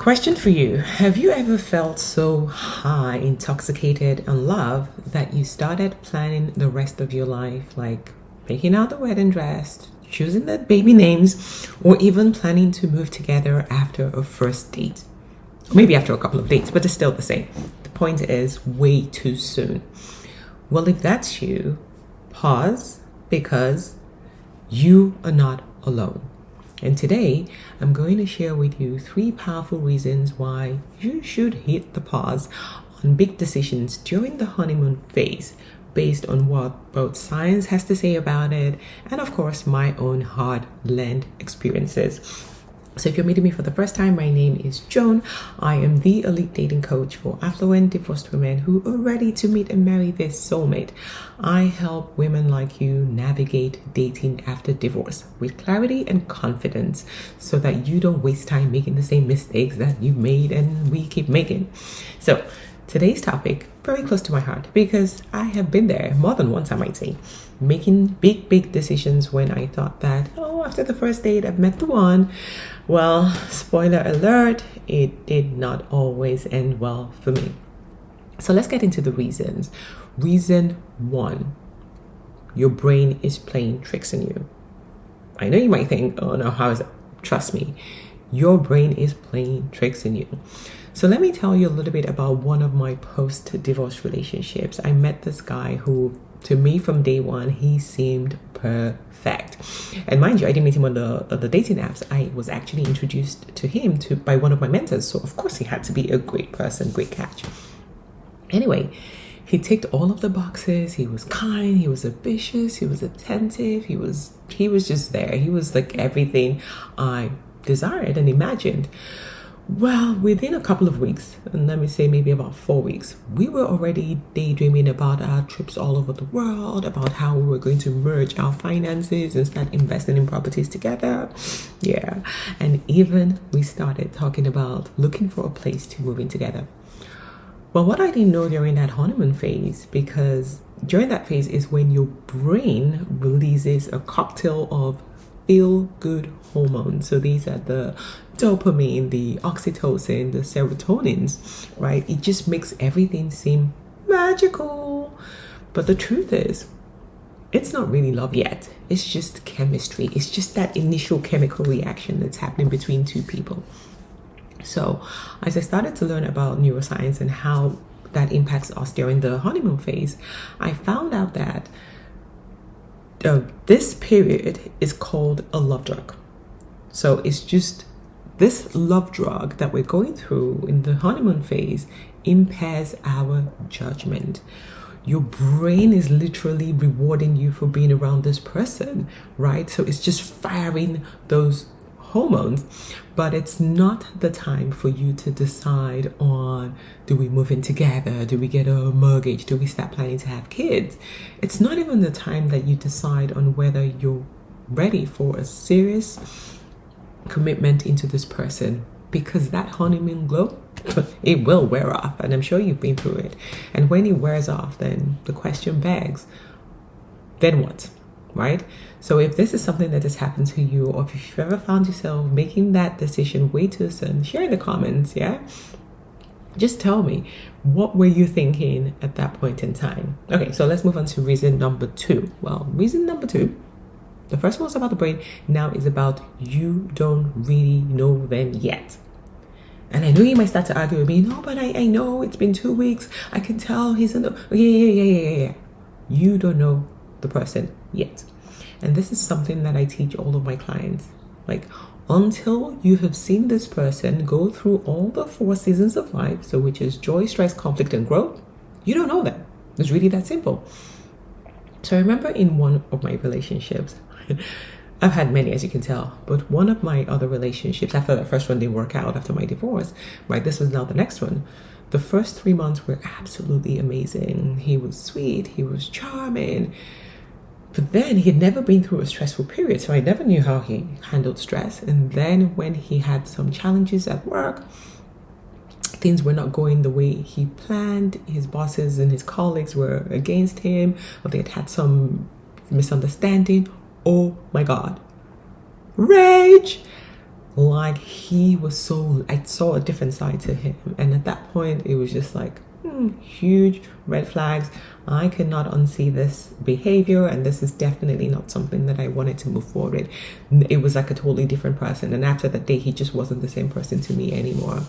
Question for you. Have you ever felt so high, intoxicated in love that you started planning the rest of your life, like picking out the wedding dress, choosing the baby names, or even planning to move together after a first date? Maybe after a couple of dates, but it's still the same. The point is, way too soon. Well, if that's you, pause, because you are not alone. And today, I'm going to share with you 3 powerful reasons why you should hit the pause on big decisions during the honeymoon phase, based on what both science has to say about it and, of course, my own hard-learned experiences. So if you're meeting me for the first time, my name is Joan. I am the elite dating coach for affluent divorced women who are ready to meet and marry their soulmate. I help women like you navigate dating after divorce with clarity and confidence so that you don't waste time making the same mistakes that you've made and we keep making. So today's topic, very close to my heart because I have been there more than once, I might say, making big decisions when I thought that, after the first date, I've met the one. Well, spoiler alert, it did not always end well for me. So let's get into the reasons. Reason 1, your brain is playing tricks on you. I know you might think, oh no, how is that? Trust me, your brain is playing tricks on you. So let me tell you a little bit about one of my post-divorce relationships. I met this guy who, to me from day one, he seemed perfect. And mind you, I didn't meet him on the dating apps. I was actually introduced to him by one of my mentors. So of course he had to be a great person, great catch. Anyway, he ticked all of the boxes. He was kind, he was ambitious, he was attentive, he was just there. He was like everything I desired and imagined. Well, within a couple of weeks, and let me say maybe about 4 weeks, we were already daydreaming about our trips all over the world, about how we were going to merge our finances and start investing in properties together. Yeah. And even we started talking about looking for a place to move in together. Well, what I didn't know during that honeymoon phase, because during that phase is when your brain releases a cocktail of feel-good hormones. So these are the dopamine, the oxytocin, the serotonins, right? It just makes everything seem magical. But the truth is, it's not really love yet. It's just chemistry. It's just that initial chemical reaction that's happening between two people. So as I started to learn about neuroscience and how that impacts us during the honeymoon phase, I found out that this period is called a love drug. So it's just this love drug that we're going through in the honeymoon phase impairs our judgment. Your brain is literally rewarding you for being around this person, right? So it's just firing those hormones, but it's not the time for you to decide on, do we move in together? Do we get a mortgage? Do we start planning to have kids? It's not even the time that you decide on whether you're ready for a serious commitment into this person, because that honeymoon glow, it will wear off, and I'm sure you've been through it. And when it wears off, then the question begs, then what? Right? So if this is something that has happened to you, or if you've ever found yourself making that decision way too soon, share in the comments, yeah? Just tell me, what were you thinking at that point in time? Okay, so let's move on to reason number 2. Well, reason number 2, the first one was about the brain, now is about you don't really know them yet. And I know you might start to argue with me, no, but I know it's been 2 weeks. I can tell he's in the, yeah. You don't know the person yet. And this is something that I teach all of my clients. Like, until you have seen this person go through all the 4 seasons of life, so which is joy, stress, conflict, and growth, you don't know them. It's really that simple. So I remember in one of my relationships, I've had many, as you can tell, but one of my other relationships, after the first one didn't work out after my divorce, right, this was now the next one. The first 3 months were absolutely amazing. He was sweet, he was charming, but then he'd never been through a stressful period, so I never knew how he handled stress. And then when he had some challenges at work, things were not going the way he planned. His bosses and his colleagues were against him, or they had had some misunderstanding. Oh my God. Rage! like he was so, I saw a different side to him. And at that point, it was just like, huge red flags. I cannot unsee this behavior, and this is definitely not something that I wanted to move forward with. It was like a totally different person. And after that day, he just wasn't the same person to me anymore.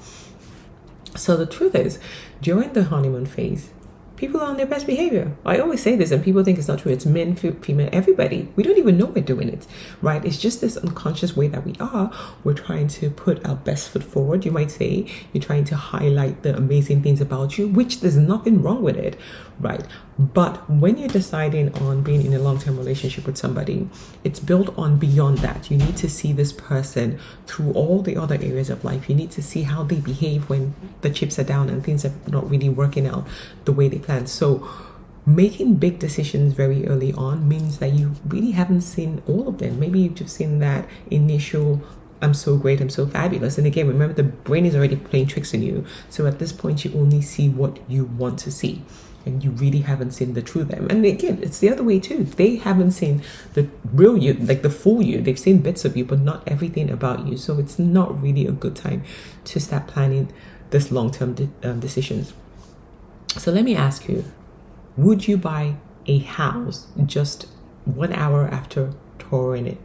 So the truth is, during the honeymoon phase, people are on their best behavior. I always say this, and people think it's not true. It's men, female, everybody. We don't even know we're doing it, right? It's just this unconscious way that we are. We're trying to put our best foot forward, you might say. You're trying to highlight the amazing things about you, which there's nothing wrong with it, right? But when you're deciding on being in a long-term relationship with somebody, it's built on beyond that. You need to see this person through all the other areas of life. You need to see how they behave when the chips are down and things are not really working out the way they plan. So making big decisions very early on means that you really haven't seen all of them. Maybe you've just seen that initial, I'm so great, I'm so fabulous. And again, remember, the brain is already playing tricks on you. So at this point, you only see what you want to see. And you really haven't seen the true them. And again, it's the other way too. They haven't seen the real you, like the full you. They've seen bits of you, but not everything about you. So it's not really a good time to start planning this long-term decisions. So let me ask you, would you buy a house just 1 hour after touring it?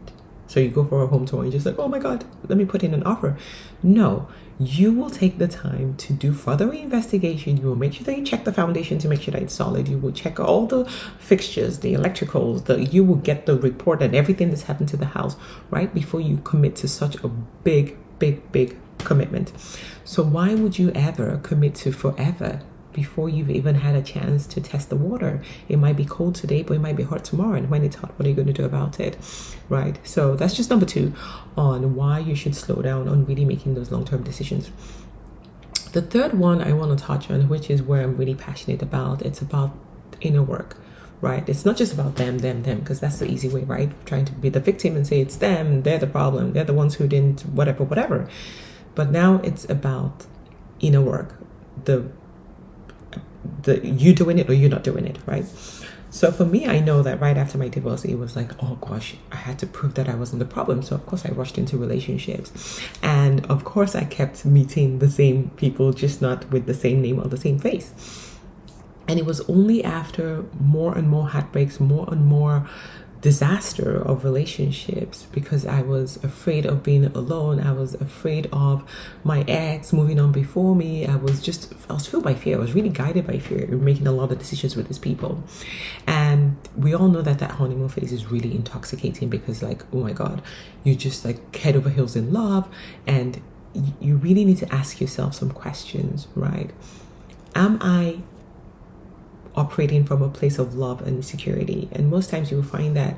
So you go for a home tour and you're just like, oh my God, let me put in an offer. No, you will take the time to do further investigation. You will make sure that you check the foundation to make sure that it's solid. You will check all the fixtures, the electricals, you will get the report and everything that's happened to the house, right? Before you commit to such a big commitment. So why would you ever commit to forever before you've even had a chance to test the water? It might be cold today, but it might be hot tomorrow. And when it's hot, what are you going to do about it? Right? So that's just number 2 on why you should slow down on really making those long-term decisions. The third one I want to touch on, which is where I'm really passionate about, it's about inner work. Right? It's not just about them, because that's the easy way, right? Trying to be the victim and say it's them, they're the problem, they're the ones who didn't, whatever. But now it's about inner work. The you doing it or you're not doing it, right? So for me, I know that right after my divorce, it was like, oh gosh, I had to prove that I wasn't the problem. So of course I rushed into relationships. And of course I kept meeting the same people, just not with the same name or the same face. And it was only after more and more heartbreaks, more and more disaster of relationships, because I was afraid of being alone. I was afraid of my ex moving on before me. I was filled by fear. I was really guided by fear, making a lot of decisions with these people. And we all know that honeymoon phase is really intoxicating, because like, oh my God, you just like head over heels in love. And you really need to ask yourself some questions, right? Am I operating from a place of love and security? And most times you will find that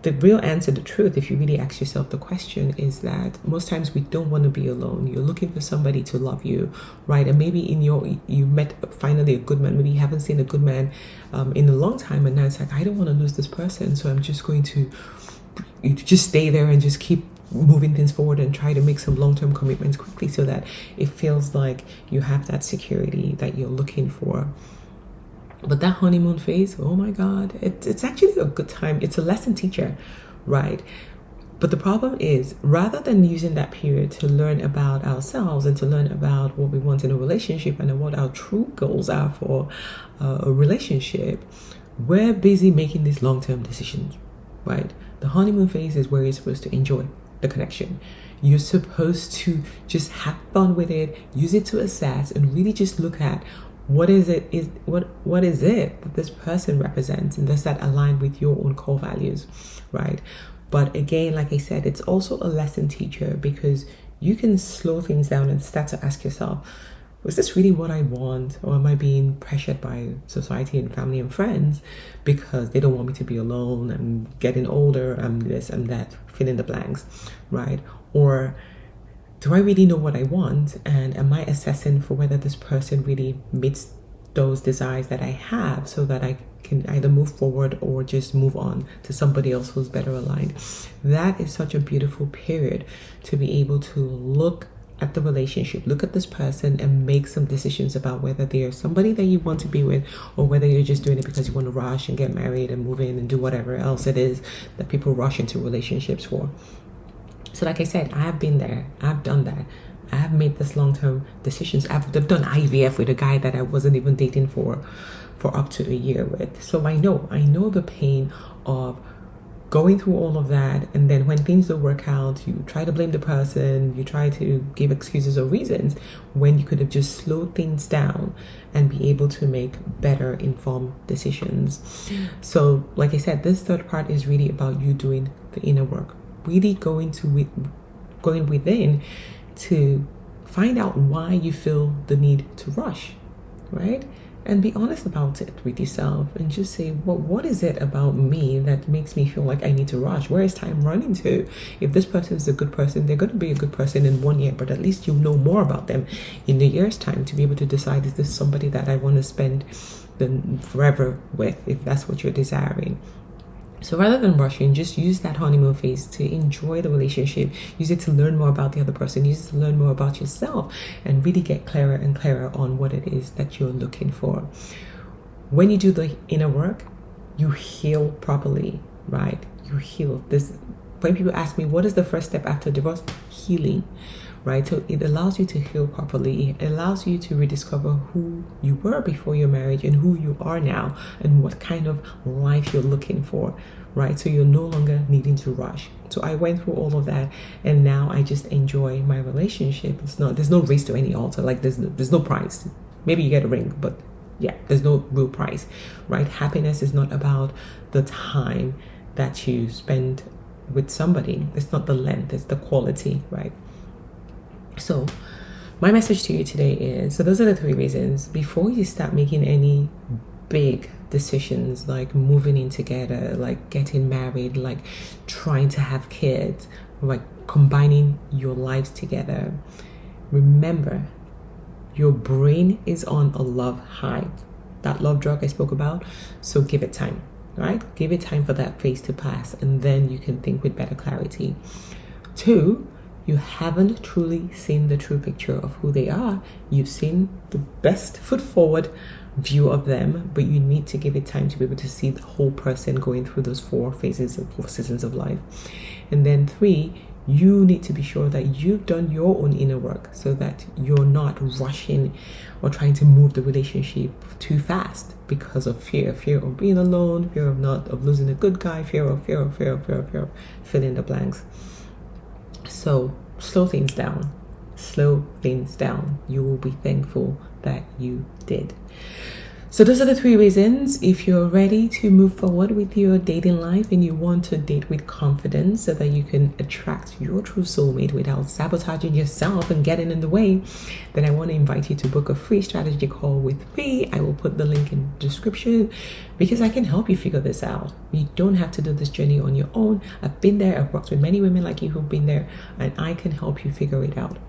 the real answer, the truth, if you really ask yourself the question, is that most times we don't want to be alone. You're looking for somebody to love you, right? And maybe you met finally a good man. Maybe you haven't seen a good man in a long time, and now it's like, I don't want to lose this person, so I'm just going to just stay there and just keep moving things forward and try to make some long-term commitments quickly, so that it feels like you have that security that you're looking for. But that honeymoon phase, oh my God, it's actually a good time. It's a lesson teacher, right? But the problem is, rather than using that period to learn about ourselves and to learn about what we want in a relationship and what our true goals are for a relationship, we're busy making these long-term decisions, right? The honeymoon phase is where you're supposed to enjoy the connection. You're supposed to just have fun with it, use it to assess, and really just look at what is it that this person represents, and does that align with your own core values, right? But again, like I said, it's also a lesson teacher, because you can slow things down and start to ask yourself, was this really what I want? Or am I being pressured by society and family and friends because they don't want me to be alone? I'm getting older, I'm this, I'm that, fill in the blanks, right? Or do I really know what I want? And am I assessing for whether this person really meets those desires that I have, so that I can either move forward or just move on to somebody else who's better aligned? That is such a beautiful period to be able to look at the relationship, look at this person, and make some decisions about whether they're somebody that you want to be with, or whether you're just doing it because you want to rush and get married and move in and do whatever else it is that people rush into relationships for. So like I said, I have been there. I've done that. I have made this long-term decisions. I've done IVF with a guy that I wasn't even dating for up to a year with. So I know the pain of going through all of that, and then when things don't work out, you try to blame the person, you try to give excuses or reasons, when you could have just slowed things down and be able to make better informed decisions. So like I said, this third part is really about you doing the inner work, really going within to find out why you feel the need to rush, right? And be honest about it with yourself and just say, well, what is it about me that makes me feel like I need to rush? Where is time running to? If this person is a good person, they're going to be a good person in 1 year, but at least you'll know more about them in a year's time to be able to decide, is this somebody that I want to spend forever with, if that's what you're desiring. So rather than rushing, just use that honeymoon phase to enjoy the relationship. Use it to learn more about the other person. Use it to learn more about yourself and really get clearer and clearer on what it is that you're looking for. When you do the inner work, you heal properly, right? You heal. When people ask me, what is the first step after divorce? Healing, right? So it allows you to heal properly. It allows you to rediscover who you were before your marriage and who you are now and what kind of life you're looking for, right? So you're no longer needing to rush. So I went through all of that, and now I just enjoy my relationship. There's no race to any altar. Like there's no prize. Maybe you get a ring, but yeah, there's no real price, right? Happiness is not about the time that you spend with somebody. It's not the length, it's the quality, right? So my message to you today is, so those are the 3 reasons. Before you start making any big decisions, like moving in together, like getting married, like trying to have kids, like combining your lives together, remember, your brain is on a love high, that love drug I spoke about. So give it time, right? Give it time for that phase to pass, and then you can think with better clarity. 2, you haven't truly seen the true picture of who they are. You've seen the best foot forward view of them, but you need to give it time to be able to see the whole person going through those 4 seasons of life. And then 3, you need to be sure that you've done your own inner work so that you're not rushing or trying to move the relationship too fast because of fear of being alone, fear of losing a good guy, fear of fill in the blanks. So slow things down. You will be thankful that you did. So those are the 3 reasons. If you're ready to move forward with your dating life and you want to date with confidence so that you can attract your true soulmate without sabotaging yourself and getting in the way, then I want to invite you to book a free strategy call with me. I will put the link in the description because I can help you figure this out. You don't have to do this journey on your own. I've been there. I've worked with many women like you who've been there, and I can help you figure it out.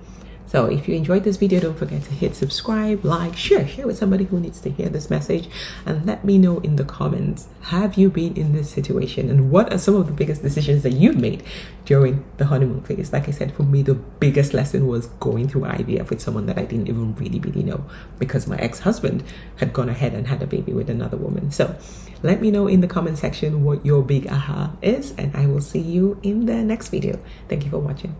So if you enjoyed this video, don't forget to hit subscribe, like, share with somebody who needs to hear this message, and let me know in the comments, have you been in this situation and what are some of the biggest decisions that you've made during the honeymoon phase? Like I said, for me, the biggest lesson was going through IVF with someone that I didn't even really know, because my ex-husband had gone ahead and had a baby with another woman. So let me know in the comment section what your big aha is, and I will see you in the next video. Thank you for watching.